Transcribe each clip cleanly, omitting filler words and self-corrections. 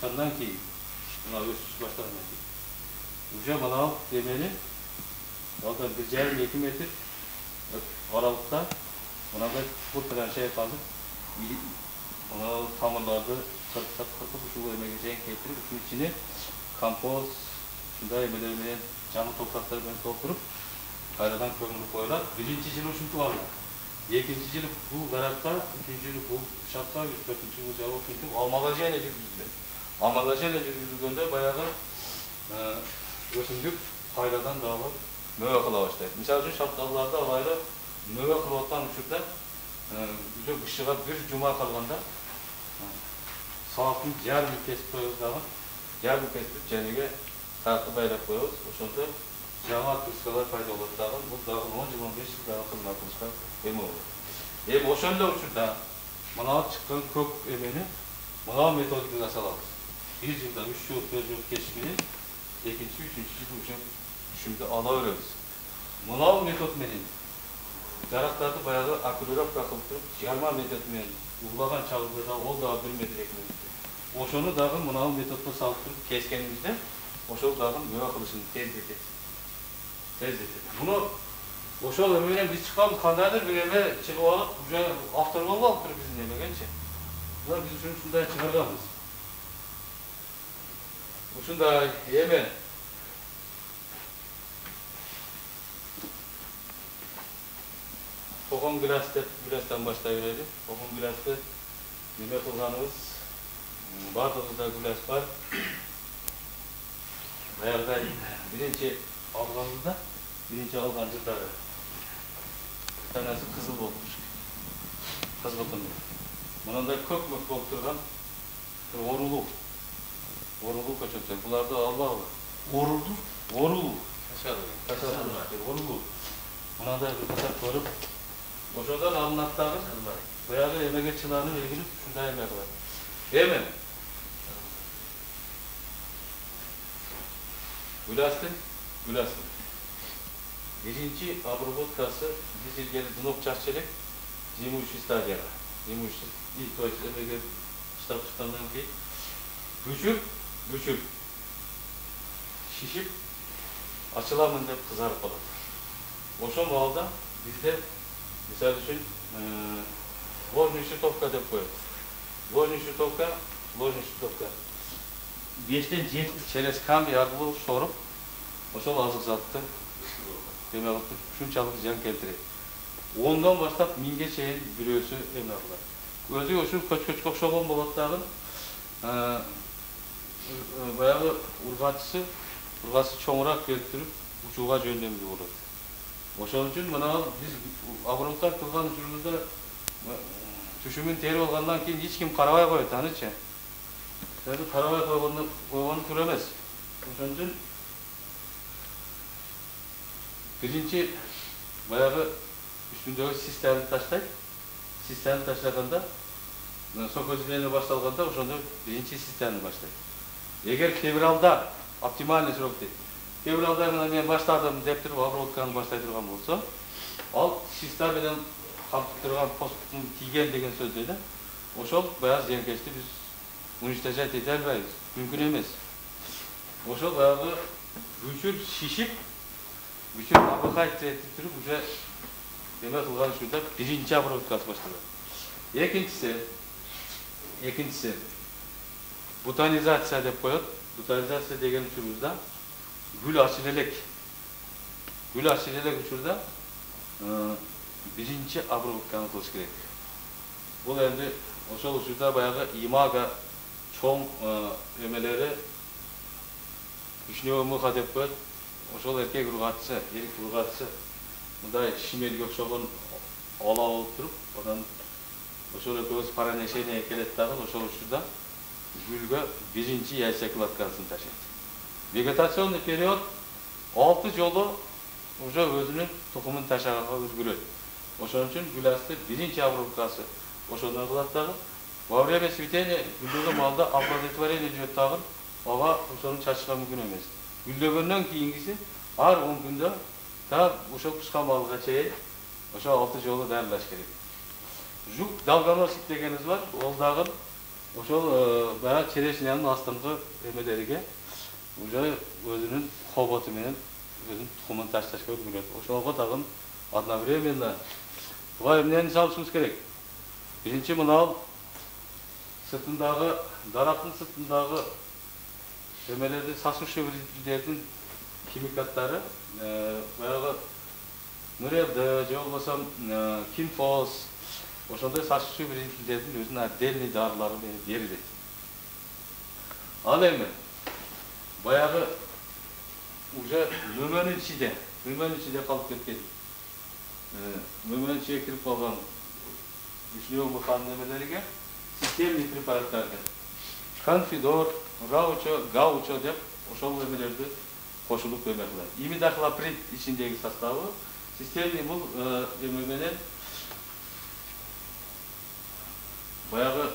çıkandan keyin, buna ösüş başlagandan keyin. Уже мынау демени, алда 1,5-2 метр aralıkta mынандай kurtlagan şey kazıp, mынау тамырларды kırpıp şu emege çeyin keltirip, şu içini kompoz, şunday emelerine canlı topraklarıyla doldurup, kaynadan kömürü koyular. Birinci yıl uşuntu varlar. İkinci yıl bu garakta, üçüncü yıl bu şapka, dördüncü yıl cevap uşuntu almalajayla жүрgüzülür. Almalajayla жүрgüzülgönde bayağı өсімдік пайдадан дағы мөе қыла баштайды. Мысалы үшін шапталыларда алайда мөе қылып отқан учурда ұшыға бір жұма қалғанда сағатын жарым кесіп қойып дағы, жарым кесіп жәнеге тақты байлап қойып, ошонда жаңа тұсқалар пайда болады дағы, бұл дағы 10-15 жыл дағы қызмет қылышқа эме болады. Ошонда учурда мынау шыққан көк эмени мынау методикаға саламыз. 1 жылда 3 жыл, 4 жыл кешімінен ikinci, üçüncü yıl şimdi ala öğreniriz. Mınav metodmenin daraklarda bayağı akılırap kakılıp, yarma metodmenin uğulagan çağırdığı ol daha 1 metre ekmeği. Oşonu dağı mınav metodla sağlıklı keskenimizde oşol dağı möve kılışını tezletir. Bunu oşol ömrüne biz çıkalım, kandaydır bir eme çıkıp alıp, aktarmalı alıp bizim emegençe. Bunlar biz üçün şundan çıkargamız. Ушундай эме кокон гүлас деп гүластан баштай берели. Кокон гүласты неме кылганыбыз бардыгында гүлас бар. Баягыда биринчи алган жылдары танасы кызыл болмуш. Кызгылтын. Мынандай көк-мөк болуп турган Orulu kaçaklar. Bunlarda Allah var. Orulu. Orulu. Buna da bir kaçak koyup, boşadan alınatları, bayağı emeğe çılarını ilgili şunda emek var. Emin. Gülastin. Birinci обработкасы biz ilgili dınok çarşılık, Zimuşi stadiyana. Zimuşi ilk toysu emeğe kitap tutandan ki, Güçür, şişip, açılamın deyip kızarıp kalır. Oşo malda bizde, misal üçün, ложный щитовка deyip koyuyoruz. Ложный щитовka. 5'ten 7 çerez kambi argılı sorup, oşol azık zattı, demek ki şunçalık ziyan keltiredi. 10'dan başlap 1000'ge çeyin bürösü emnaklar. Özü oşu köç okşoğun bolatların, bayağı urgası çoğurak keltirip uçuğa jönlemeli болады. Ошон үчүн мына биз агроноттар кылган учурубузда түшүмүн терип алгандан кийин эч ким карабай коет анычы. Сени карабай койгону туура эмес. Ошон үчүн биринчи баягы үстүндөгү системаны таштайт. Системаны таштаганда сокозиление башталганда ошондо биринчи системаны баштайт. Эгер февралда оптимальный срок дейт. Февралда мен баштадым деп туруп обработканы баштай турган болсо, ал систа менен камтып турган посттун тийген деген сөз дейт. Ошол баягы зыянкечти биз уничтожать эте албайбыз. Мүмкүн эмес. Ошол баягы бүчүр шишип, бүчүр абыкайт этип туруп уже эме кылган учурда биринчи обработкасы башталат. Экинчиси бутонизация деп коет. Butanizatsiya деген учурубузда gül aşirelek учурда birinci обработканы кылыш керек. Бул энди ошол учурда баягы имага чоң эмелери ишне мыха деп коет. Ошол эркек ургатчы, эркек ургатчы мындай шимелге окшогон ала болуп туруп, анан ошол экөөбүз паранешение келет дагы ошол учурда gülge birinci yaysaklatkasını taşıydı. Vegetasyonlu periyod 6 jolu уже özünün tohumun taşıgaga özgüröt. Ошон үчүн gülastı birinci обработкасы ошондон кылат дагы. Во время цветения гүлдөгөн малда оплодотворение жүрөт дагы. Ага ошону чачышка мүмкүн эмес. Гүлдөгөндөн кийингиси ар 10 күндө да ошол пышкан малга чейин ошо 6 жолу дайындаш керек. Жук долгоносик дегенибиз бар. Ол дагы ошол баягы черешнянын астыңкы эмелериге уже өзүнүн хоботу менен өзүнүн тукумун ташташка үлгүрөт. Ошолго дагы одновременно буга эмнени салышыбыз керек? Биринчи мынау сыртындагы дарактын сыртындагы эмелерди сасуучу вредителердин химикаттары баягы нурелды же болбосо кинфос ошондой сасуучу вредителердин өзүнүн отдельный дарылары менен берилет. Ал эми баягы уже мөмөнүн ичинде калып кеткен мөмөнүн ичине кирип калган үчүнөн бакан немелерге системный препараттарды конфидор, раучо, гаучо деп ошол эмелерди кошулуп эме кылат. Имидахлоприд ичиндеги составы системный бул эме менен баягы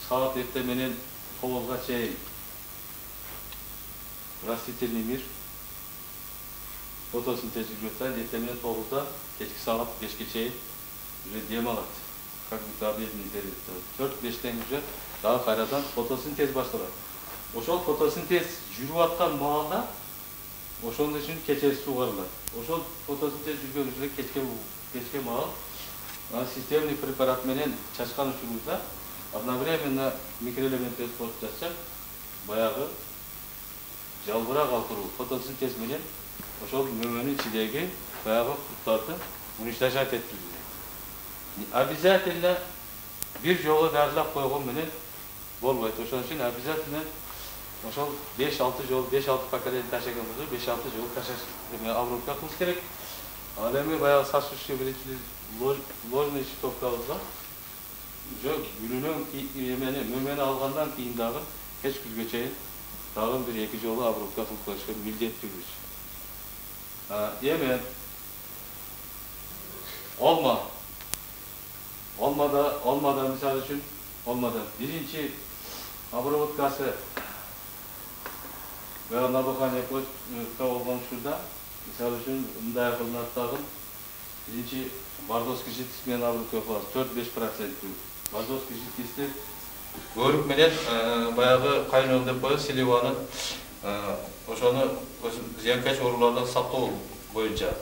саат эрте менен 9-га чейин растительный мир фотосинтез жүргөтүп, эрте менен 9-да кечки саат 5-ке чейин уже дем алат. Как будто обедный период. 4-5-тен уже дагы кайрадан фотосинтез башталат. Ошол фотосинтез жүрүп аткан маалда ошондой үчүн кечеси сугарылат. Ошол фотосинтез жүргөн уже кечке маал системный препарат менен чачкан учурубузда одновременно микроэлементтер спорт жатса баягы жалбырак алкыруу фотосинтез менен ошол мөмөнүн ичиндеги баягы курттарды уничтожать этилет. Обязательно бир жолу дарылап койгон менен болбойт. Ошон үчүн обязательно ошол 5-6 жол, 5-6 поколение ташыган болсо 5-6 жол ташаш обработка кылыш керек. Ал эми баягы сасуучу вредителер ложный щитовкабызда уже күнүнөн эмени мөмөнү алгандан кийин дагы кеч күзгө чейин дагы бир 2 жолу обработка кылып коюшка милдеттүүбүз. Эми Olmadan misal üçün birinci обработкасы ve nabokane koçta olgan şurada misal üçün mындай kılınat dağın birinci Bardovski жидкость менен обработка кылабыз 4-5%. Bardovski жидкости өрүк менен баягы кайноо деп коебуз силиваны ошону зыянкач оорулардан сактоо боюнча.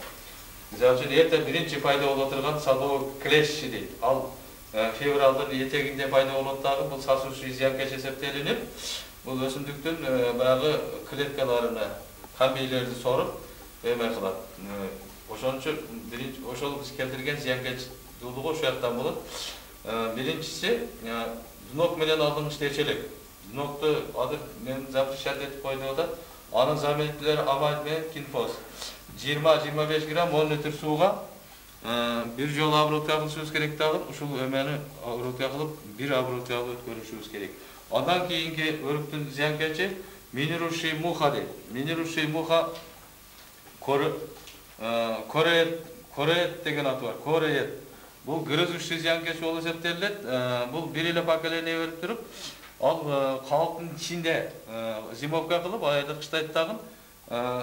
Misal üçün erте birinci пайда боло турган садовый клещ дейт. Ал февралдын этегинде пайда болот дагы бул сасуучу зыянкач эсептелинип, бул өсүмдүктүн баягы клеткаларына кан бейлерди соруп эме кылат. Ошон үчүн биринчи ошол биз келтирген зыянкачтуулугу ошол жактан болот. Биринчиси днок менен алдыңкы ичечелик. Днокту азыр мен запрещать этип койду атат. Анын заменителери амайд менен кинфос. 20-25 грамм 10 литр сууга бир жолу обработка кылышыбыз керек дагы. Ушул эмени обработка кылып, бир обработка өткөрүшүбүз керек. Андан кийинки өрүктүн зыянкачы минируший муха дейт. Минируший муха кореет деген аты бар. Кореет. Бул грызущий зыянкач болуп эсептелет. Бул бир эле поколение берип туруп, ал калктын ичинде зимовка кылып, айда кыштайт дагы.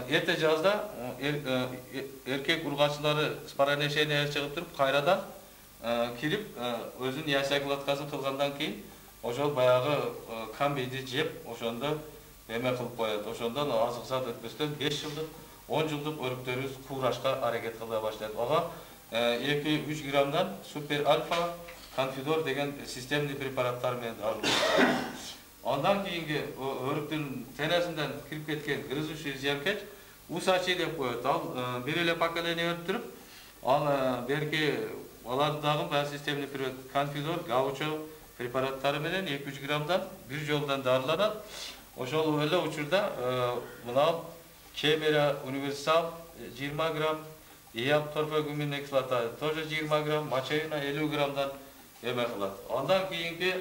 Эрте жазда эркек ургачылары спороношение чыгып туруп, кайрадан кирип, өзүнүн ясакладкасын кылгандан кийин, ошол баягы камбийди жеп, ошондо эме кылып коет. Ошондон азык зат өтпөстөн 5 жылдык, 10 жылдык өрүктөрүбүз куурашка аракет кыла баштайт. Ага 2-3 граммдан супер альфа, конфидор деген системный препараттар менен дарыланат. Андан кийинки өрүктүн тенесинден кирип кеткен грызущий зыянкач усачи деп коет. Ал бир эле поколение өтүп туруп, ал берки аларды дагы баягы системный препарат конфидор, гаучо препараттары менен 2-3 граммдан бир жолдан дарыланат. Ошол эле учурда мына Кемера универсал 20 грамм, Иап торфогумин эксплуатация тоже 20 грамм, мачаина 50 граммдан эме кылат. Андан кийинки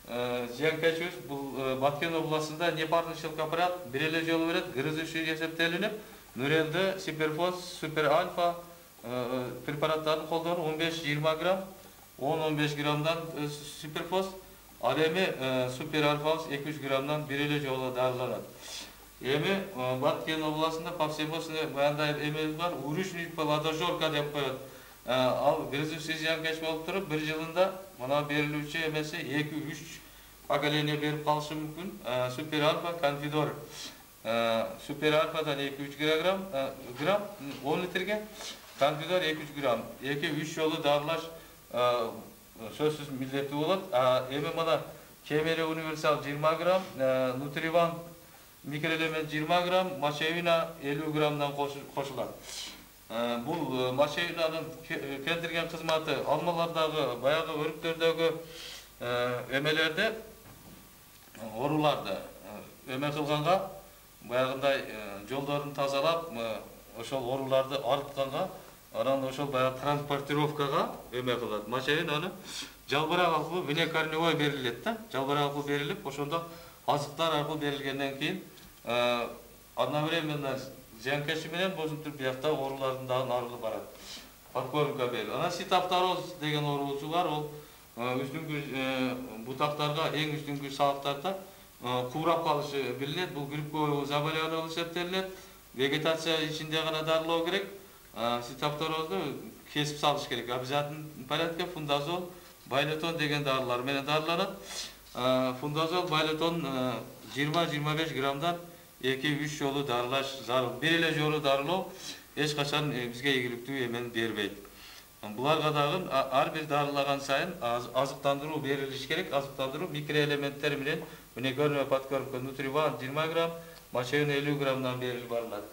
зыянкачыбыз бул Баткен областында непарный шилкапрат бир эле жолу берет, грызущий эсептелинип, нурелды, суперфос, супер альфа препараттарын колдонуп 15-20 грамм, 10-15 граммдан суперфос, ал эми супер альфабыз 2-3 граммдан бир эле жолу дарыланат. Эми Баткен областында повсеместно баягындай эмебиз бар, уручный ладожорка деп коет. Al grizifsiz ziyankeş болып turup, bir yılında bana berilүүчү emesi 2-3 поколение berip kalışı mümkün. Super Alfa, Confidor. Super Alfa'dan 2-3 gram 10 litrege, Confidor 2-3 gram. 2-3 yolu darlaş sözsüz milleti olur. Eme bana Kemere Universal 20 gram, Nutrivan mikroelement 20 gram, Maçevina 50 gramdan koşular. Bu Maçevina'nın kendirgen kızmatı almalardagi, bayağı örüklerdagi emelerde, orularda öme kılganga, bayağınday jolдорун тазалап, ошол оруларды арытканга, анан ошол баягы транспортировкага эме кылат. Машинаны жалбырак аркылуу внекорневой берилет да. Жалбырак аркылуу берилип, ошондо азыктар аркылуу берилгенден кийин одновременно зыянкечи менен бозунтур биякта орулардын дагы нарыгы барат. Подкормка берилет. Анан ситофтороз деген оорусу бар. Ол үстүңкү бутактарга эң үстүңкү сабактарда кубрап калышы билинет. Бул грибковое заболевание болуп эсептелинет. Вегетация ичинде гана дарылоо керек. Ситофторозду кесип салыш керек. Обязательно порядке фундазол, байлетон деген дарылар менен дарыланат. Фундазол, байлетон 20-25 граммдан 2-3 жолу дарылаш зарыл. Бир эле жолу дарылоо эч качан бизге ийгиликтүү эмени бербейт. Буларга дагы ар бир дарылаган сайын азыктандыруу берилиш керек. Азыктандыруу микроэлементтер менен внекорневая подкормка Нутриван 20 грамм, Мачевина 50 граммдан берилип барылат.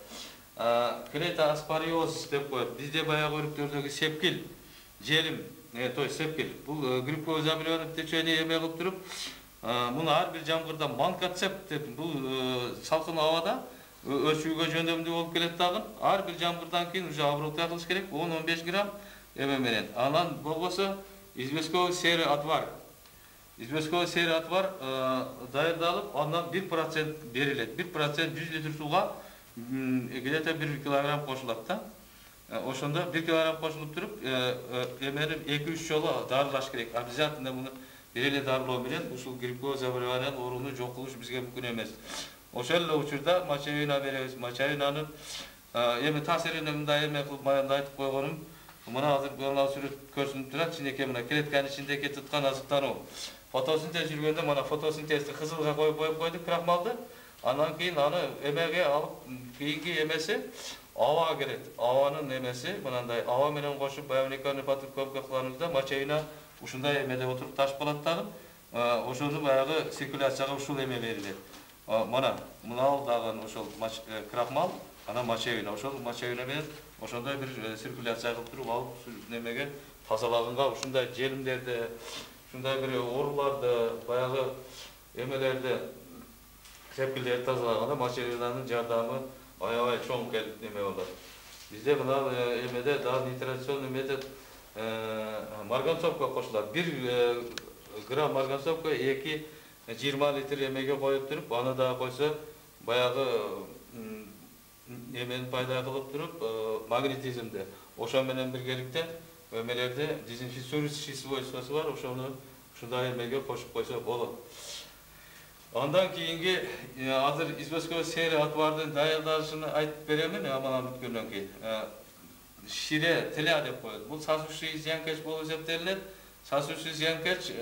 Клетоаспориоз деп коет. Бизде баягы өрүктөрдөгү сепкил, желим, то есть сепкил. Бул грибковое заболевание в течение эме кылып туруп, муну ар бир жамгырда манкоцеп деп, бул салкын абада өчүүгө жөндөмдүү болуп келет дагы. Ар бир жамгырдан кийин уже обработка кылыш керек. 10-15 грамм эме менен. Анан болбосо известковый серый отвар. Известковый серый отвар даярдалып, андан 1% берилет. 1% 100 литр сууга где-то 1 килограмм кошулат да. Ошондо 1 килограмм кошулуп туруп, эмени 2-3 жолу дарылаш керек. Обязательно муну бир эле дарылоо менен ушул грибковое заболевание ооруну жок кылыш бизге мүмкүн эмес. Ошол эле учурда Мачевина беребиз. Мачевинанын эми таасирин мындай эме кылып баягы айтып койгонум, мына азыр мына сүрөт көрсүнүп турат, ичиндеги мына клетканын ичиндеги туткан азыктануу. Фотосинтез жүргөндө мына фотосинтезди кызылга коюп койдук крахмалды. Андан кийин аны эмеге алып, кийинки эмеси аба керет. Абанын эмеси мындай аба менен кошуп байониканы подкормка кылганыбызда Мачевина ушундай эмеде отуруп таш болот дагы. Ошону баягы циркуляцияга ушул эме берилет. Мына дагы ошол крахмал, анан Мачевина, ошол Мачевина менен ошондой бир циркуляция кылып туруп алып немеге тазалаганга ушундай желимдерди, ушундай бир ооруларды, баягы эмелерди, сепкилдерди тазалаганда Мачевинанын жардамы аябай чоң келип неме болот. Бизде мына эмеде дагы нитрационный метод марганцовка кошулат. 1 грамм марганцовка 2-20 литр эмеге коюп туруп, аны да койсо баягы эмени пайда кылып туруп, магнетизмди ошо менен биргеликте эмелерди дезинфицирующий свойствосу бар, ошону ушундай эмеге кошуп койсо болот. Андан кийинги азыр известковый серый отвардын даярдалышын айтып беремин, аманан бүткөндөн кийин. Шире теля деп коет. Бул сасуучий зыянкеч болуп эсептелинет. Сасуучий зыянкеч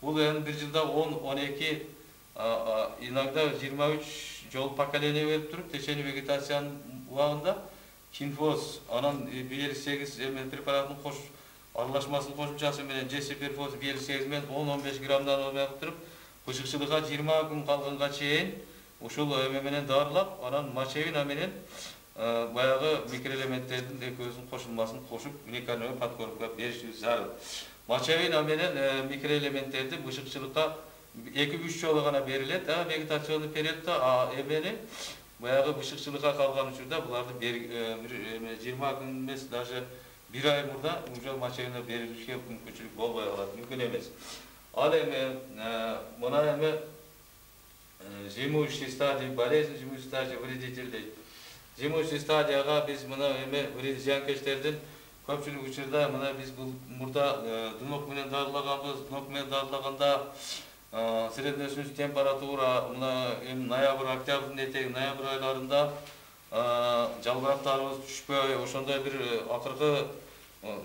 бул эми бир жылда 10-12, иногда 23 жол поколение берип туруп, течение вегетациянын убагында кинфоз, анан биелик-8 эме препаратын аралашмасын кошумчасы менен жесиперфоз биелик-8 менен 10-15 граммдан алып туруп, бышыкчылыкка 20 күн калганга чейин ушул эме менен дарылап, анан Мачевина менен баягы микроэлементтердин экөөсүнүн кошулмасын кошуп, уникальный подкормка беришибиз зарыл. Мачевина менен микроэлементтерди бышыкчылыкка 2-3 жолу гана берилет, вегетационный периоддо эмени баягы бышыкчылыкка калган учурда буларды 20 күн эмес, даже 1 ай мурда уже Мачевина берилишке мүмкүнчүлүк болбой калат, мүмкүн эмес. Ал эми мына эми зимующий стадий болезнь, зимующий стадий вредитель дейт. Зимующий стадияга биз мына эми зыянкечтердин көпчүлүк учурда мына биз бул мурда дунок менен дарылаганбыз, дунок менен дарылаганда среднесүнүч температура мына ноябрь, октябрдын этеги ноябрь айларында жалбырактарыбыз түшпөй, ошондой бир акыркы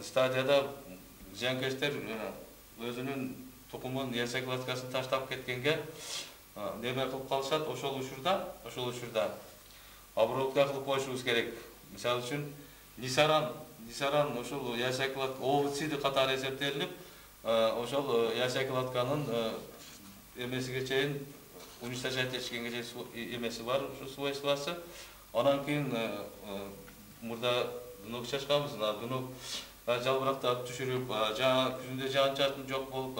стадияда зыянкечтер өзүнүн тукумун, яйцеклеткасын таштап кеткенге неме кылып калышат. Ошол учурда обработка кылып коюшубуз керек. Мисалы үчүн Нисаран ошол яйцеклетка овоциди катары эсептелип, ошол яйцеклетканын эмесиге чейин уничтожать этишкенге чейин эмеси бар, ушу свойствосы. Анан кийин мурда дынок чачканбыз, дынок жалбырактарды түшүрүп, күзүндө жаан-чачын жок болуп,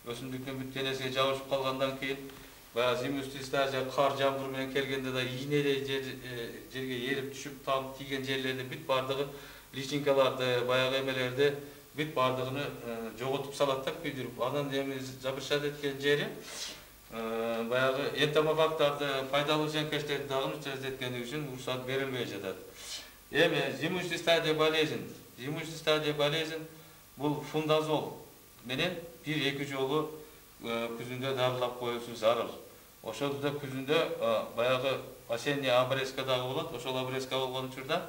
өсүмдүктүн бүт денесине жабышып калгандан кийин баягы зимүстү стадия кар жамгыр менен келгенде да ийнедей жерге эрип түшүп, тамып тийген жерлерди бүт бардыгы личинкаларды, баягы эмелерди бүт бардыгын жоготуп салат да, күйдүрүп. Анан эми жабышат эткен жери баягы энтомофагтарды, пайдалуу зыянкечтерди дагы уничтожать эткендиги үчүн уруксат берилбей жатат. Эми зимуштий стадия болезнь бул фундазол менен 1-2 жолу күзүндө дарылап коюшу зарыл. Ошондо күзүндө баягы осенняя обрезка дагы болот. Ошол обрезка болгон учурда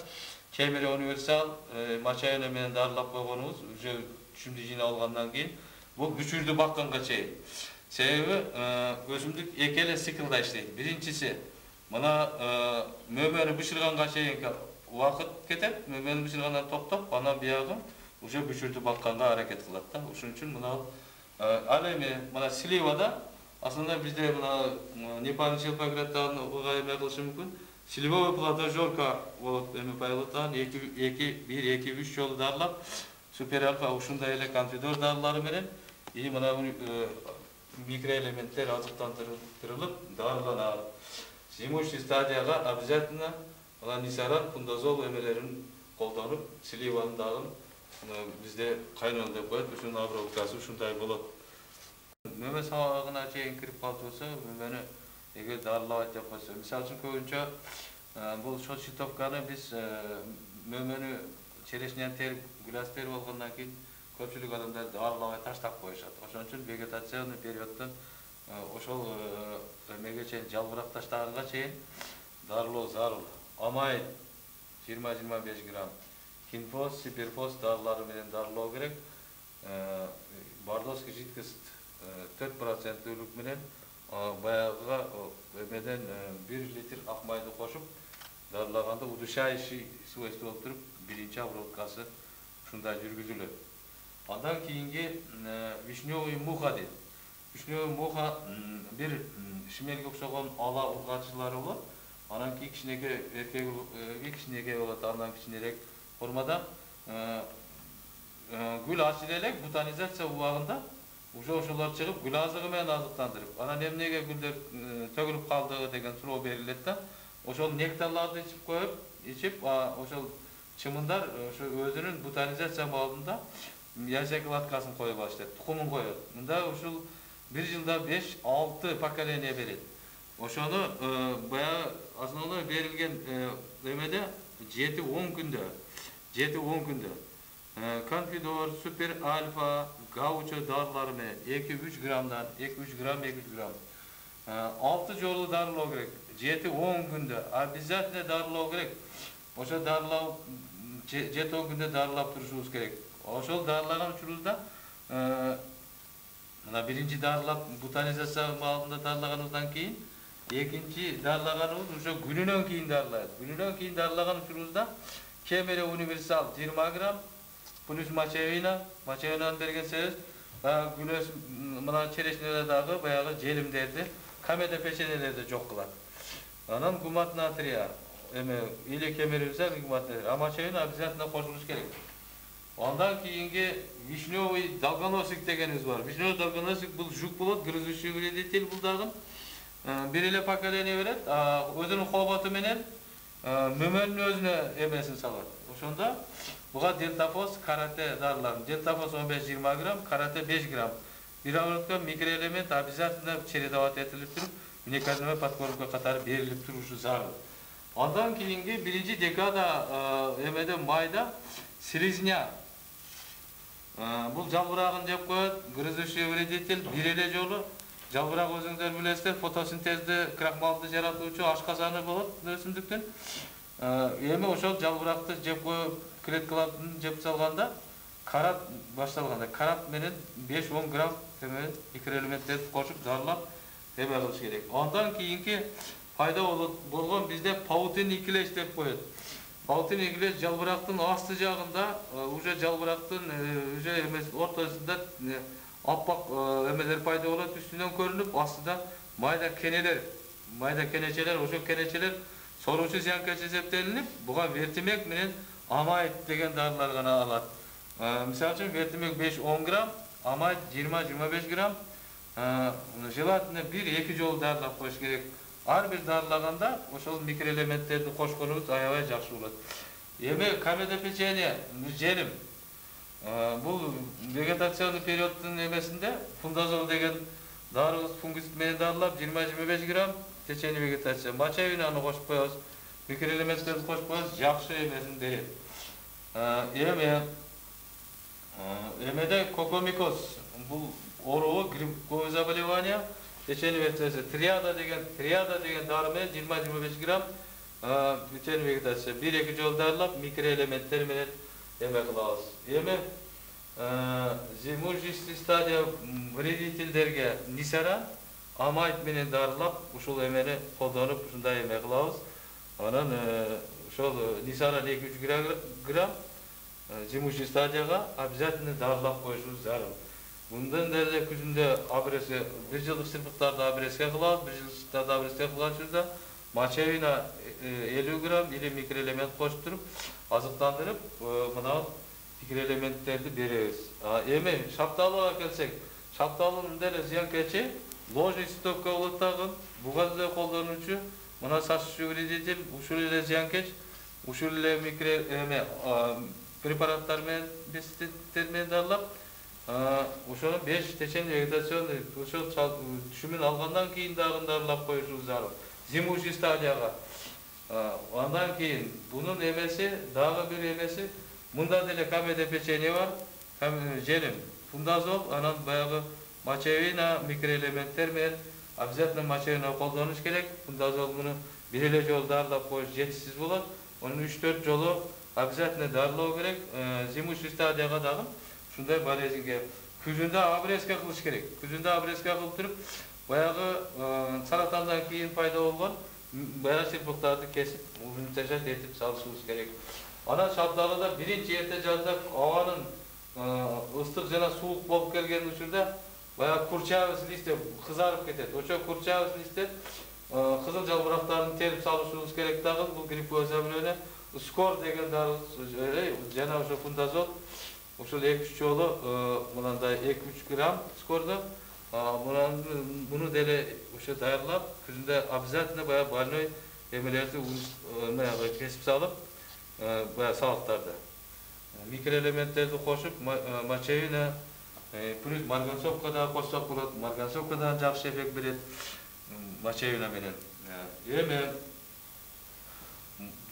Кемере универсал мочаёна менен дарылап койгонубуз уже түшүмдү жыйнап алгандан кийин бул бүчүрдү бакканга чейин. Себеби өсүмдүк эки эле циклда иштейт. Биринчиси мына мөмөнү бышырганга чейинки убакыт кетет, мөмөнү бышыргандан токтоп, анан биягы уже бүчүрдү бакканга аракет кылат да. Ошон үчүн мына ал эми мына сливада аслында бизде мына Непалдын Челпаграддагы эме кылышы мүмкүн. Сливовый плодожорка болот, эми пайылыктан 1-2-3 жолу дарылап, суперальфа ушундай эле конфидор дарылары менен и мына микроэлементтер азыктандырылып дарыланат. Зимующий стадияга обязательно нисаран, фундазол эмелерин колдонуп, сливанын дагы бизде кайнол деп коет, ушунун обработкасы ушундай болот. Мөмө сабагына чейин кирип калып турса, мөмөнү эгер дарылабайт деп койсо, мисалы үчүн көбүнчө бул щитовканы биз мөмөнү черешнян терип, гүлас терип болгондон кийин көпчүлүк адамдар дарылабай таштап коюшат. Ошон үчүн вегетационный периоддон ошол эмеге чейин, жалбырак таштаганга чейин дарылоо зарыл. Амай 20-25 грамм, кинфос, сиперфос дарылары менен дарылоо керек. Бардовский жидкость 4% менен баягыга эмеден 1 литр ак майды кошуп дарылаганда удушающий свойство болуп туруп, биринчи обработкасы ушундай жүргүзүлөт. Андан кийинги вишневый муха дейт. Вишневый муха бир шимелге окшогон ала ургачылары болот. Анан кийин кичинеге болот, андан кичинерээк формада гүл ачыр элек бутанизация убагында уже ошолор чыгып гүл азыгы менен азыктандырып, анан эмнеге гүлдөр төгүлүп калды деген суроо берилет да. Ошол нектарларды ичип, ошол чымындар ошо өзүнүн бутанизация маалында яйцекладкасын кое баштайт, тукумун коет. Мында ушул бир жылда 5-6 поколение берет. Ошону баягы основной берилген эмеде 7-10 күндө конфидор, супер альфа, гаучо дарылары менен 2-3 граммдан 2-3 грамм 6 жолу дарылоо керек. 7-10 күндө обязательно дарылоо керек. Ошо дарылоо 7-10 күндө дарылап турушубуз керек. Ошол дарылаган учурубузда мына биринчи дарылап бутанизация маалында дарылаганыбыздан кийин экинчи дарылаганыбыз уже күнүнөн кийин дарылайбыз. Күнүнөн кийин дарылаган учурубузда Кемере универсал 20 грамм плюс мочаёнаны берген себебибиз баягы күнөс мына черешнелер дагы баягы желимдерди, камеда печенелерди жок кылат. Анан гумат натрия или Кемере универсал гумат натрия, а мочаёна обязательно кошулуш керек. Андан кийинги вишневый долгоносик дегенибиз бар. Вишневый долгоносик бул жук болот, грызущий вредитель бул дагы. Бир эле поколение берет, өзүнүн хоботу менен мөмөнүн өзүнө эмесин салат. Ошондо буга дельтафос, карате дарыларын. Дельтафос 15-20 грамм, карате 5 грамм. Бир обработка микроэлемент обязательно чередовать этилип туруп, уникальный подкормка катары берилип турушу зарыл. Андан кийинги биринчи декада эмеде майда слизня. Бул жалбырагын жеп коет, грызущий вредитель бир эле жолу. Жалбырак өзүңүздөр билесиздер, фотосинтезди, крахмалды жаратуучу ашказаны болот өсүмдүктүн. Эми ошол жалбыракты жеп коюп, клеткаларын жеп салганда, карат башталганда, карат менен 5-10 грамм микроэлементтерди кошуп дарылап эме кылыш керек. Андан кийинки пайда болгон бизде паутин никелеш деп коет. Паутин никелеш жалбырактын асты жагында, уже жалбырактын уже эмес ортосунда аппак эмелер пайда болот, үстүнөн көрүнүп, астында майда кенечелер, ошол кенечелер соруучу зыянкеч эсептелинип, буга вертимек менен амайд деген дарылар гана алат. Мисалы үчүн вертимек 5-10 грамм, амайд 20-25 грамм, желательно 1-2 жолу дарылап коюш керек. Ар бир дарылаганда ошол микроэлементтерди кошконубуз аябай жакшы болот. Эми камедопечение, желим. Бул вегетационный периоддун эмесинде фундазол деген дарыбыз фунгицид менен дарылап 20-25 грамм течение вегетация. Мочевинаны кошуп коебуз, микроэлементтерди кошуп коебуз, жакшы эмесин берет. Эмеде кокомикоз, бул оору, грибковое заболевание, течение вегетация. Триада деген дары менен 20-25 грамм течение вегетация. 1-2 жолу дарылап, микроэлементтер менен эме кылабыз. Эми зимужистый стадия вредительдерге нисара, амайд менен дарылап, ушул эмени колдонуп, ушундай эме кылабыз. Анан ошол нисара 2-3 грамм зимужий стадияга обязательно дарылап коюшубуз зарыл. Мындан деле күзүндө абреске, 1 жылдык сырпыктарды абреске кылабыз, 1 жылдыктарды абреске кылган учурда мочевина 50 грамм или микроэлемент коштуруп, азыктандырып, мына микроэлементтерди беребиз. Эми шапталууга келсек, шапталуунун деле зыянкечи ложный ситокко болот дагы, буга деле колдонуучу, мына сасуучу вредитель, ушул эле зыянкеч, ушул эле препараттар менен, пестицидтер менен дарылап, ошону 5 течение вегетационный ошол түшүмүн алгандан кийин дагы дарылап коюшубуз зарыл. Зимужий стадияга. Андан кийин бунун эмеси, дагы бир эмеси, мында деле камедопечение бар, желим, фундазол, анан баягы мочевина, микроэлементтер менен обязательно мочевина колдонуш керек. Фундазол муну бир эле жолу дарылап коюш жетишсиз болот. Onu 3-4 жолу обязательно дарылоо керек. Зимуший стадияга дагы ушундай болезньге күзүндө обрезка кылыш керек. Күзүндө обрезка кылып туруп, баягы саратандан кийин пайда болгон баягы сырпыктарды кесип, унутажат этип салышыбыз керек. Анан шабдалыда биринчи эрте жазда абанын ыстык жана суук болуп келген учурда баягы курчавый листьер кызарып кетет. Ошо курчавый листьер кызыл жалбырактарын терип салышыбыз керек дагы. Бул грибковое заболевание. Скор деген дары жана ошо фундазол ошол 2-3 жолу мынандай 2-3 грамм скорду муну деле ошо даярлап күзүндө обязательно баягы больной эмелерди кесип салып баягы сабактарды микроэлементтерди кошуп мочевина плюс марганцовка дагы кошсок болот. Марганцовка дагы жакшы эффект берет мочевина менен. Эми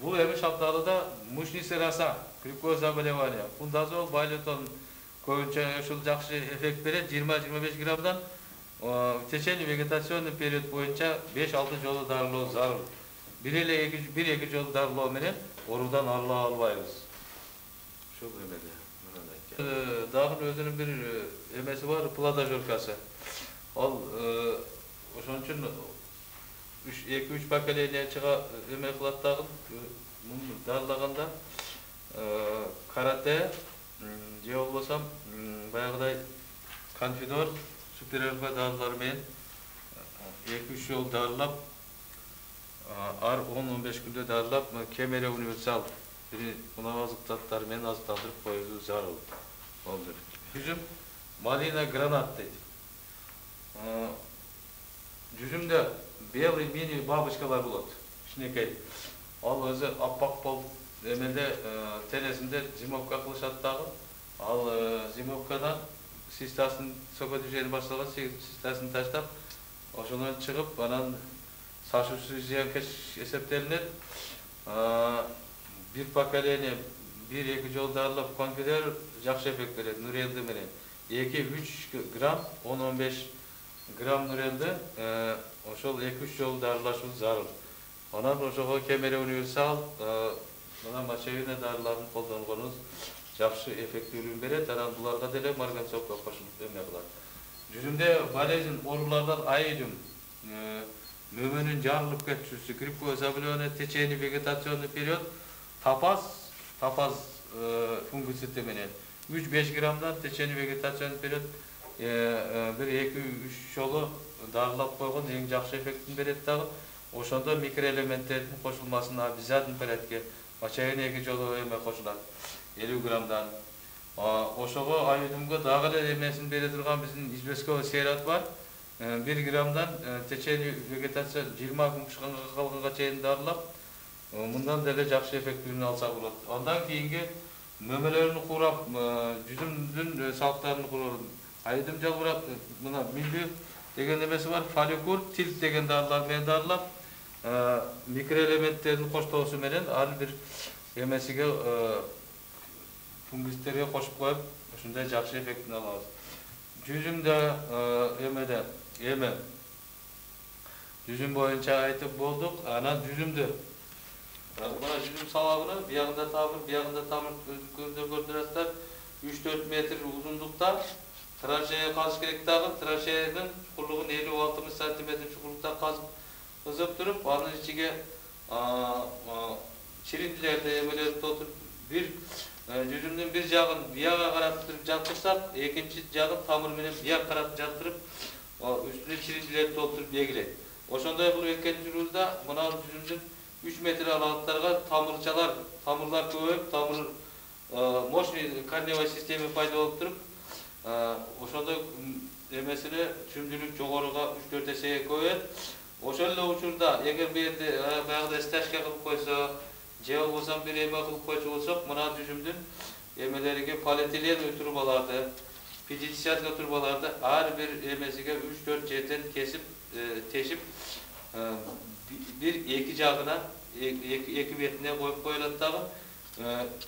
бул эми шабдалыда мучница роса, грибковое заболевание, фундазол, байлетон көбүнчө ушул жакшы эффект берет. 20-25 граммдан течение вегетационный период боюнча 5-6 жолу дарылоо зарыл. 1-2 жолу дарылоо менен оорудан арыла албайбыз. Ошол эмеде. Дагы өзүнүн бир эмеси бар, плодожоркасы. Ал ошон үчүн 2-3 поколение чыга эме кылат дагы, дарылаганда карате же болбосо баягыдай конфидор, суперальфа дарылары менен 2-3 жолу дарылап, ар 10-15 күндө дарылап, кемере универсал мунабазык заттары менен азыктандырып коюубуз зарыл. Жүзүм малина гранат дейт. Жүзүмдө белый мини бабочкалар болот. Кичинекей. Ал өзү аппак болуп эмеде тересинде зимовка кылышат дагы. Ал зимовкадан систасын сокодүжени башталган систасын таштап, ошондон чыгып, анан сашуучу зыянкеч эсептелинет. Бир поколение 1-2 жолу дарылап конфидер жакшы эффект берет. Нурелди менен 2-3 грамм, 10-15 грамм нурелди ошол 2-3 жолу дарылашыбыз зарыл. Ondan ошого Кемере универсал мына мочевина дарыларын колдонгонуңуз жакшы эффектүүлүгүн берет. Анан буларга деле марганцовка кошулуп эме кылат. Жүзүмдө болезнь оорулардан айыдым, мөмөнүн жарылып кетүүсү, грипповое заболевание, течение вегетационный период, тапаз фунгицид менен 3-5 граммдан течение вегетационный период 1-2-3 жолу дарылап койгон эң жакшы эффектин берет дагы. Ошондо микроэлементтердин кошулмасына обязательно порядке мочевина 2 жолу эме кошулат 50 граммдан. Ошого айыдымга дагы эле эмесин бере турган биздин известковый серат бар. 1 граммдан течение вегетация 20 күн калганга чейин дарылап, мындан деле жакшы эффектүүнү алса болот. Андан кийинки мөмөлөрүн курап, жүзүмдүн салыктарын курап, айыдым жалбырап, мына милбю деген эмеси бар, фоликур, тилт деген дарылар менен дарылап, микроэлементтердин коштоосу менен ар бир эмесиге фунгицидтерге кошуп коюп, ушундай жакшы эффектин алабыз. Жүзүмдө жүзүм боюнча айтып болдук. Анан жүзүмдү мына жүзүм сабагына биягында тамыр көрдүрөсүздөр 3-4 метр узундукта траншея казыш керек дагы. Траншеянын чукурлугун 50-60 см чукурлукта казып туруп, анын ичиге чириндилерди эмелерди толтуруп, бир жүзүмдүн бир жагын бияга карап жаткырсак, экинчи жагын тамыр менен бияга карап жатырып, үстүнө чириндилерди толтуруп эгилет. Ошондой кылып эккен жүрүлдө мына жүзүмдүн 3 метр аралыктарга тамырлар көбөйүп, тамыр мощный корневой система пайда болуп туруп, ошондой эмесине чүмдүүлүк жогоруга 3-4 эсеге көбөйөт. Ошол эле учурда эгер бу жерде баягыдай стяжка кылып койсо, же болбосо бир эме кылып койчу болсок, мына жүзүмдүн эмелериге полиэтиленовый трубаларды, 50 трубаларды ар бир эмесиге 3-4 жерден кесип, тешип, бир-эки жагына, эки бетине коюп коюлат дагы.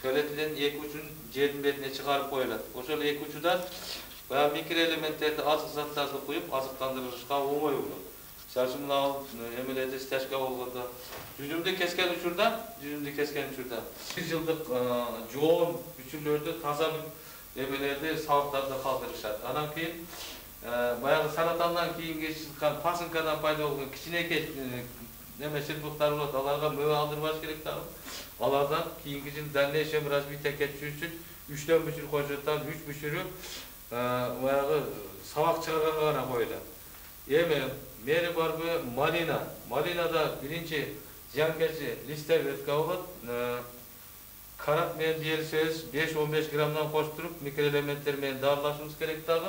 Полиэтилен эки учун жердин бетине чыгарып коюлат. Ошол эки учудан баягы микроэлементтерди, азык заттарды куюп, азыктандырышка оңой болот. Мисалы үчүн мына эмелерде стяжка болгондо жүзүмдү кескен учурда 1 жылдык жоон бүчүрлөрдү таза эмелерди сабактарда калтырышат. Анан кийин баягы саратандан кийинки пасынкадан пайда болгон кичинекей эме шырпыктар болот, аларга мөө алдырбаш керек дагы. Алардан кийинки жыл дальнейшем развитие кетиши үчүн 3 бүчүр койчоттан 3 бүчүрү баягы сабак чыгарганга гана коюлат. Эми мери барбы малина. Малинада биринчи зыянкечи листер ветка болот. Карат менен диэлсез 5-15 граммдан коштуруп, микроэлементтер менен дарылашыбыз керек дагы.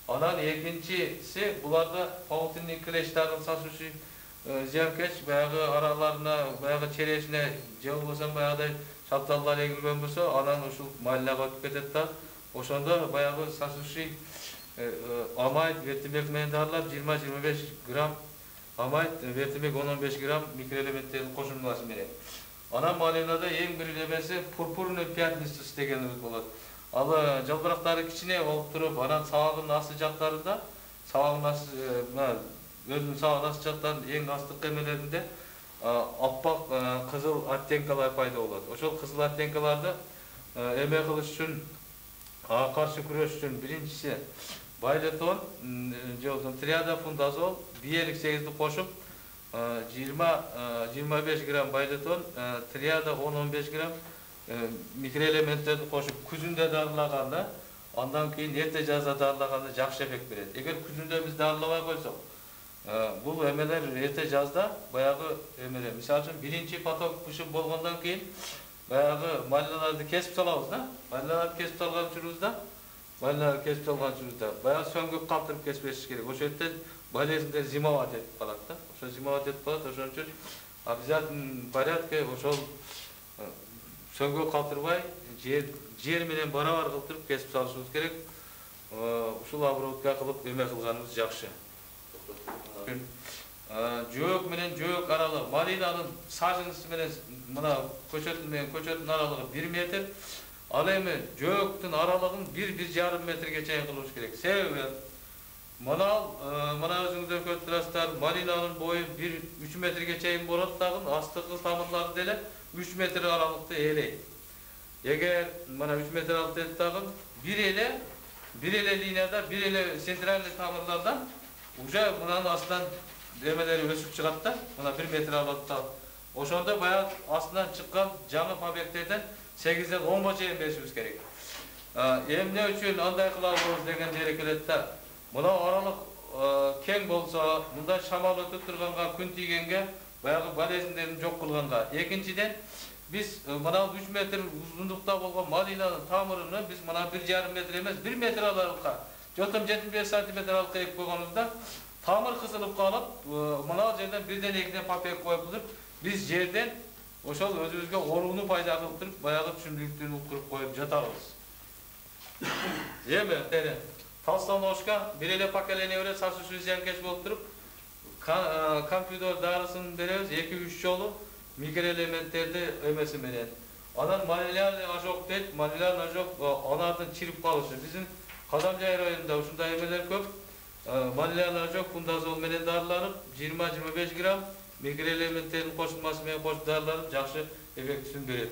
Анан экинчиси буларда паутинный клещ дагы сасуучу зыянкеч, баягы араларына, баягы черешине же болбосо баягыдай шапталдар эгилген болсо, анан ушул малинага өтүп кетет да. Ошондо баягы сасуучу амайд, вертимек менен дарылап 20-25 грамм амайд, вертимек 10-15 грамм микроэлементтердин кошулмасы менен. Анан малинада эң бир эмеси пурпурный пятнистый дегенибиз болот. Ал жалбырактары кичине болуп туруп, анан сабагынын асты жактарында, өзүнүн сабагынын асты жактарынын эң астыкы эмелеринде аппак кызыл оттенкалар пайда болот. Ошол кызыл оттенкаларды эме кылыш үчүн, каршы күрөш үчүн биринчиси байлетон, триадофундазол, биелик 8-ди кошуп, 20-25 грамм байлетон, триада 10-15 грамм микроэлементтерди кошуп күзүндө дарылаганда, андан кийин эрте жазда дарылаганда жакшы эффект берет. Эгер күзүндө биз дарылабай койсок, бул эмелер эрте жазда баягы эмелер, мисалы үчүн биринчи поток пышып болгондон кийин баягы малиналарды кесип салабыз да. Малиналарды кесип салган учурубузда, баягы сөңгүп калтырып кеспешиш керек. Ошол жерде болезньдер зимовать этип калат да. Ошо зимовать этип калат, ошон үчүн обязательно порядке ошол сөңгүп калтырбай, жер менен барабар кылтырып кесип салышыбыз керек. Ушул обработка кылып эме кылганыбыз жакшы. Жөөк менен жөөк аралыгы, малинанын саженысы менен мына көчөтүн менен көчөтүн аралыгы 1 метр. Ал эми жөөктүн аралыгын 1-1,5 метрге чейин кылыш керек. Себеби мына өзүңүздөр көрүп турасыздар, малина malinaның boyu 3 metrге чейин болот дагы, астыгы тамырлары деле 3 метр аралыкты ээлейт. Эгер мына 3 метр алып дедик дагы, бир эле линияда, бир эле центральный тамырлардан уже мынанын астынан эмелери өсүп чыгат да, мына 1 метр алат да. Ошондо баягы астынан чыккан жаңы побегтерден 8ден 10га чейин беришибиз керек. Эмне үчүн андай кылабыз деген жери келет да. Мына аралык кең болсо, мындай шамал өтүп турганга, күн тийгенге, баягы болезньдерин жок кылганга. Экинчиден, biz mına 3 metre uzunlukta bolgan malinanın tamırını biz mına 1,5 metre emez 1 metre aralıkta jotum 75 santimetre aralıkta ekip koyganımızda tamır kısılıp kalıp mına жерден 1ден 2ден papek koyup biz жерден oşol özümüzge oruğunu payda kılıp bayağı düşündüktüğünü kurup koyup jatabız. Yeme tene. Talstanoşka bir ele pakelene öyle sarsı süzyenkeş bolup durup kompüter darısını beremiz 2-3 jolu mikroelementlerdi ömesi menen. Anan manilyarly ajok deyt, manilyarly ajok anardın çirip kalışı. Bizim Kazamjay rayonunda ушундай emeler köp. Manilyarly ajok fundazol menen darılanıp 20-25 gram mikroelementlerin koşulması menen koşup darılanıp jakşı effektini berет.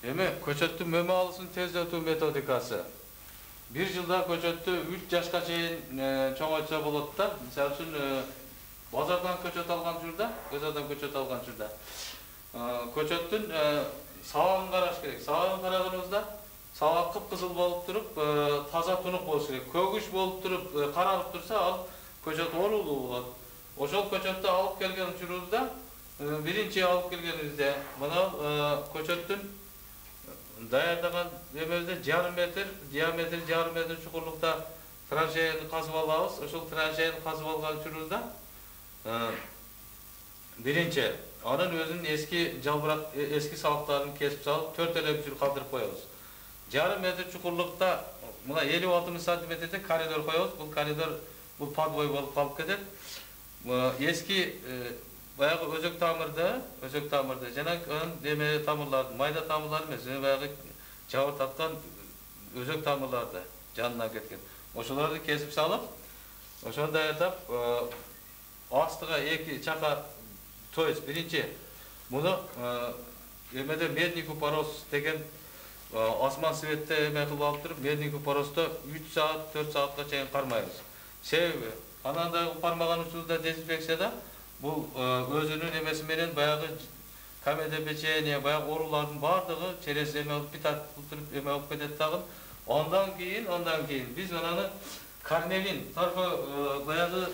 Эми көчөттүн мөмө алысын тездетүү методикасы. 1 жылда көчөттү 3 жашка чейин чоңойтса болот да. Мисалы үчүн базардан көчөт алган журда, базардан көчөт алган журда. Көчөттүн сабагын караш керек. Сабагын караганыбызда сабак кып-кызыл болуп туруп, таза тунук болуш керек. Көгүш болуп туруп, каралып турса, ал көчөт оорулуу болот. Ошол көчөттү алып келген учурубузда, биринчи алып келгенибизде, мына көчөттүн даярдаган эмебизде 1,5 метр, диаметри 1,5 метр чукурлукта траншеяны казып алабыз. Ошол траншеяны казып алган учурубузда birinci, anın özünün eski жалбырак, eski salıklarını kesip salıp 4 ele bütür kaldırıp koyuyoruz. Yarım metre çukurlukta, buna 50-60 santimetrede koridor koyuyoruz. Bu koridor, bu padboy olup kalıp gider. Eski bayağı özök tamırda, janak deme tamırlar, mayda tamırlar mesela bayağı çavur tatkan özök tamırlarda canına ketken. Oşuları kesip salıp, oşunu dayatap, astıga 2 çaka, to есть birinci, bunu emede medni kuparos degen asman svetте eме kılıp alıp durup, medni kuparosda 3 saat, 4 saatga çeyin karmayız. Sebebi, ananda parmagan usulda dezinfeksiyada, bu özünün emesi menen bayağı kamede pеченье, bayağı oruların bardığı çeresi eme alıp bir tat tutup eme alıp kedet dagın. Ondan keyin biz onanı karnevin tarafı bayağı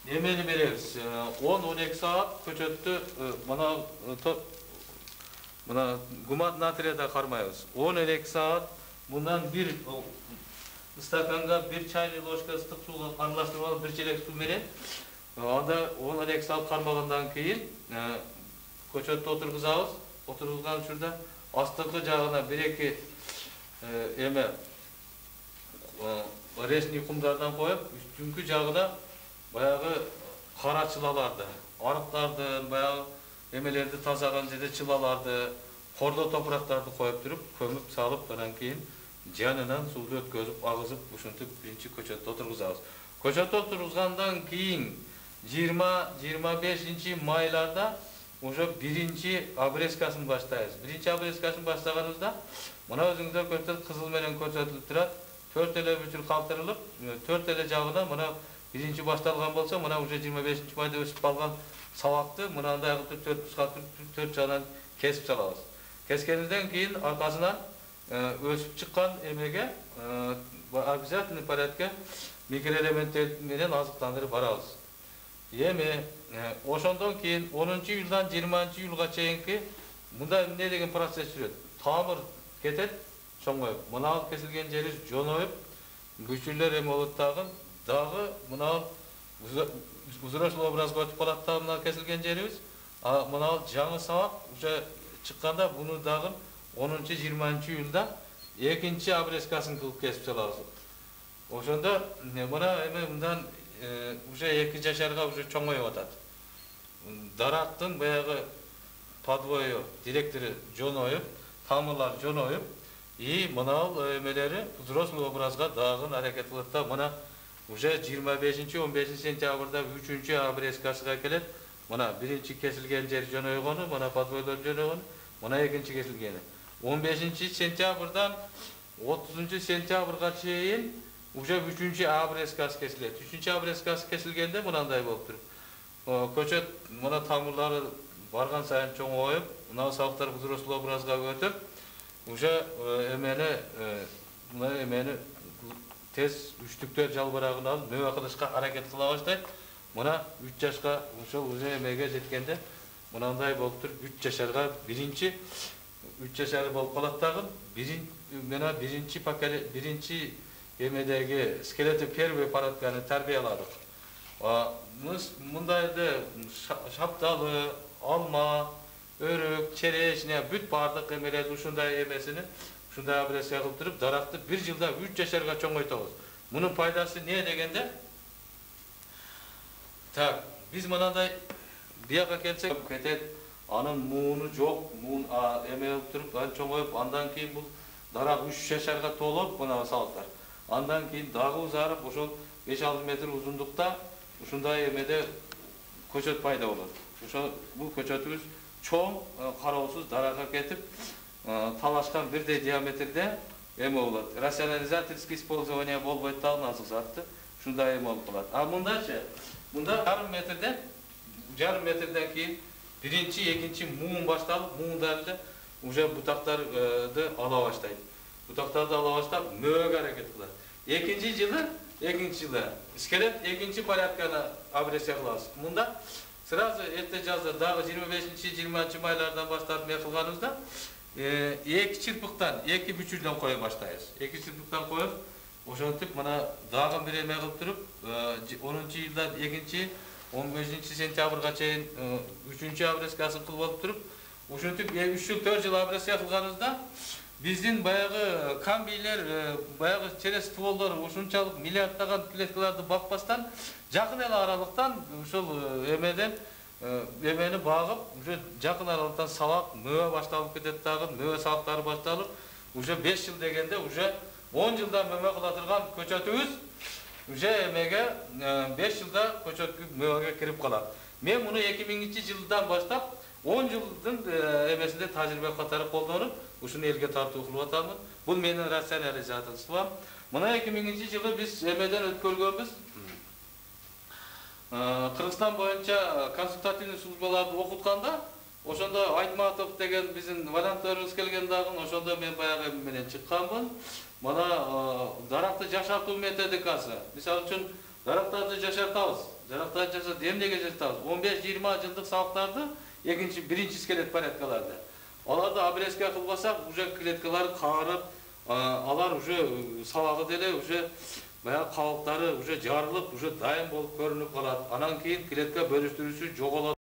emeli beremiz. 10-12 saat köçöttü buna gumat natriyada karmayız. 10-12 saat bundan bir ıstakanga bir çaylı loşka ıstık suğla aralashtirip bir çelek su menen. Onda 10-12 saat karmagandan keyin köçöttü oturguzabız. Oturguzgan şurada astıklı jagına 1-2 eme resmi kumlardan koyup üstünkü jagına bayağı kara çılalardı, arıklardı, bayağı emelerdi tazagan жерде çılalardı, kordo topraklardı koyup durup, kömüp salıp ondan keyin janынан suudu ötközüp, agızıp, uşuntup birinci köçötte oturguzabız. Köçötte oturguzgandan keyin 20-25 maylarda уже birinci abreskaсын başlayız. Birinci abreskaсын başlaganımızda mına özüңүздөр köçöt kızıl menen köçötülüp turat, 4 ele bütür kaldırılıp, 4 ele jagına mına birinci baştalgan bolsa, mına уже 25 mayda ösüp kalgan sabaktı, mınандай agıp 4 jagынан kesip salabız. Keskenimizden keyin arkasından ösüp çıkkan emege обязательный порядке mikroelementler menen azıklandırıp barabız. Yeme, oşondan keyin 10-njy ýyldan 20-njy ýylga çeýinki munda ne degen proses sürüyor. Tamır ketet, çoňoýup, mına kesilgen jeri jonoýup, güçlüler em bolup dagı mına uzunroşlu obrazga ötüp kalat da mına kesilgen jerimiz. Mına жаңы sabak уже çıkkanda bunu dagı 10-njy 20-njy ýylda ekinçi abreskasyny kılıp kesip salabız. Oşonda mına eme bundan уже 2 жашарга уже çoňoýup atat. Darаттын bayağı подвою директору жоноюп, тамырлар жоноюп, и мына эmeleri взрослый образга дагы аракет кылып да мына уже 25-15 сентябрда 3-чү обрезкасыга келет. Мына биринчи кесилген жер жөнөйгөнү, мына подвойлор жөнөйгөнү, мына экинчи кесилгени. 15 сентябрдан 30 сентябрга чейин уже 3-чү обрезкасы кесилет. 3-чү обрезкасы кесилгенде мынандай болуп туруп. Көчөт мына тамырлары барган сайын чоңоюп, мына салыктар взрослый образга өтүп, уже эмени тез үчтүктөр жалбырагын алып, мөбө кылышка аракет кыла баштайт. Мына 3 жашка ошол уже эмеге жеткенде мынандай болуп туруп 3 жашарга биринчи 3 жашар болуп калат дагы. Биринчи эмедеги скелети первый пародканы тарбияладык. Мындайды шапталы, алма, өрөк, черешня, бүт бардык эмелерди ушундай эмесини, ушундай обрезка кылып туруп, даракты 1 жылда 3 жашарга чоңойтобуз. Мунун пайдасы не дегенде? Так, биз мынандай бияка келсек кетет, анын мууну жок, муун эме кылып туруп, анан чоңоюп, андан кийин бул дарак 3 жашарга толуп, мына салыктар. Андан кийин дагы узарып, ошол 5-6 метр узундукта ушундай эмеде көчөт пайда болот. Ошо бул көчөтүбүз чоң, кароосуз даракка кетип, талашкан бирдей диаметрде эме болот. Рационализаторский использование болбойт дагы азык затты. Ушундай эме болуп калат. А мындачы, мында жарым метрден кийин биринчи, экинчи муун башталып, муундарды уже бутактарды ала баштайт. Бутактарды ала баштап, мөөгө аракет кылат. Экинчи жылы скелет экинчи порядканы обрезка кылабыз. Мында сразу эрте жазда дагы 25-20 майлардан баштап эме кылганыбызда 2 чырпыктан, 2 бүчүрдөн кое баштайбыз. 2 чырпыктан коюп, ошентип мына дагы бир эме кылып туруп, 10-жылдан 15 сентябрга чейин 3-чү обрезкасын кылып алып туруп, ошентип 3 жыл 4 жыл обрезка кылганыбызда биздин баягы камбийлер, баягы через стволдор ушунчалык миллиарддаган клеткаларды бакпастан, жакын эле аралыктан ушул эмени багып, уже жакын аралыктан салак, мөбө башталып кетет дагы, мөбө салактары башталып, уже 5 жыл дегенде уже 10 жылда мөбө кыла турган көчөтүбүз уже эмеге 5 жылда көчөткү мөбөгө кирип калат. Мен муну 2000-жылдан баштап 10 жылдын эмесинде тажрыйба катары колдонуп, ушуну элге тартуу кылып атамын. Бул менин рационализаторством. Мына 2000-жылы биз эмеден өткөргөнбүз. Кыргызстан боюнча консультативный службаларды окутканда, ошондо Айтматов деген биздин волонтерибиз келген дагы, ошондо мен баягы менен чыкканмын. Мына даракты жашартуу методикасы. Мисалы үчүн дарактарды жашартабыз. Дарактарды жашартып эмнеге жашартабыз? 15-20 жылдык салыктарды биринчи скелет порядкаларды. Аларды обрезка кылбасак, уже клеткалар каарып, алар уже салагы деле уже баягы кабыктары уже жарылып, уже дайым болуп көрүнүп калат. Анан кийин клетка бөлүштүрүүсү жоголот.